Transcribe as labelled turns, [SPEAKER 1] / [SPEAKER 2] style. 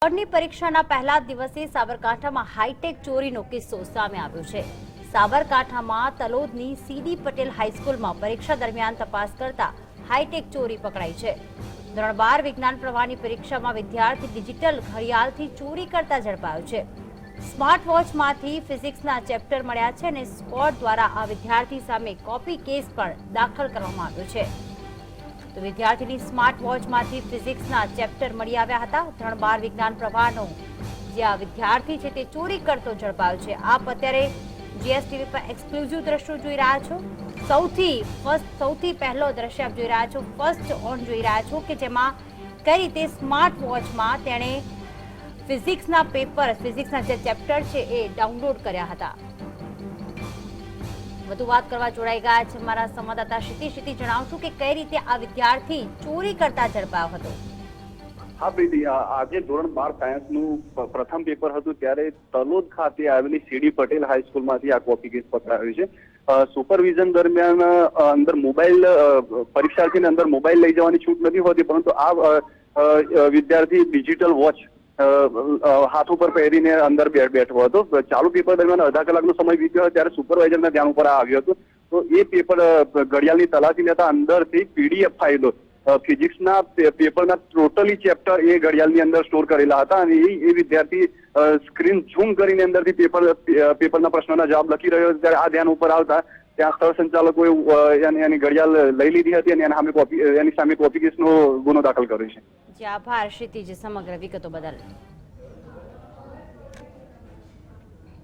[SPEAKER 1] બોર્ડની પરીક્ષાના પહેલા દિવસે સાબરકાંઠામાં હાઈટેક ચોરીનો કિસ્સો સામે આવ્યો છે। સાબરકાંઠામાં તલોદની સીડી પટેલ હાઈસ્કૂલમાં પરીક્ષા દરમિયાન તપાસ કરતા હાઈટેક ચોરી પકડાઈ છે। ધોરણ 12 વિજ્ઞાન પ્રવાહની પરીક્ષામાં વિદ્યાર્થી ડિજિટલ ઘડિયાળથી ચોરી કરતા ઝડપાયો છે। સ્માર્ટ વોચમાંથી ફિઝિક્સના ચેપ્ટર મળ્યા છે અને સ્ક્વોડ દ્વારા આ વિદ્યાર્થી સામે કોપી કેસ પણ દાખલ કરવામાં આવ્યો છે। તો વિદ્યાર્થીની સ્માર્ટ વોચમાંથી ફિઝિક્સના ચેપ્ટર મળી આવ્યા હતા। ધોરણ 12 વિજ્ઞાન પ્રવાહનો જે આ વિદ્યાર્થી છે તે ચોરી કરતો ઝડપાયો છે। આપ અત્યારે જીએસટીવી પર એક્સક્લુઝિવ દ્રશ્યો જોઈ રહ્યા છો। સૌથી પહેલો દ્રશ્ય આપ જોઈ રહ્યા છો, ફર્સ્ટ ઓન જોઈ રહ્યા છો કે જેમાં કઈ રીતે સ્માર્ટ વોચમાં તેણે ફિઝિક્સના જે ચેપ્ટર છે એ ડાઉનલોડ કર્યા હતા। વધુ વાત કરવા જોડાઈ ગયા છે મારા સંવાદદાતા ક્ષિતિ જણાવશું કે કઈ રીતે આ વિદ્યાર્થી ચોરી કરતા ઝડપાયો હતો।
[SPEAKER 2] હા પ્રીતિ, આજે ધોરણ 12 સાયન્સનું પ્રથમ પેપર હતું ત્યારે તલોદ ખાતે આવેલી સીડી પટેલ હાઈસ્કૂલમાંથી આ કોપી કેસ પકડાયો છે। સુપરવિઝન દરમિયાન અંદર મોબાઈલ પરીક્ષાર્થીને અંદર મોબાઈલ લઈ જવાની છૂટ નથી હોતી, પરંતુ આ વિદ્યાર્થી ડિજિટલ વોચ હાથ ઉપર પહેરીને અંદર બેઠો હતો। ચાલુ પેપર દરમિયાન અડધા કલાકનો સમય વીત્યો ત્યારે સુપરવાઇઝરના ધ્યાન ઉપર આવ્યો હતો। તો એ પેપર ઘડિયાળની તલાશી લેતા અંદરથી પીડીએફ ફાઇલો ફિઝિક્સના પેપરના ટોટલી ચેપ્ટર એ ઘડિયાળની અંદર સ્ટોર કરેલા હતા અને એ વિદ્યાર્થી સ્ક્રીન ઝૂમ કરીને અંદરથી પેપરના પ્રશ્નોના જવાબ લખી રહ્યો હતો। ત્યારે આ ધ્યાન ઉપર આવતા ત્યાં સ્થળ સંચાલકોએ એની ઘડિયાળ લઈ લીધી હતી અને એની સામે કોપી કેસનો ગુનો દાખલ કર્યો છે।
[SPEAKER 1] આભાર ક્ષિતિજ સમગ્ર વિગતો બદલ।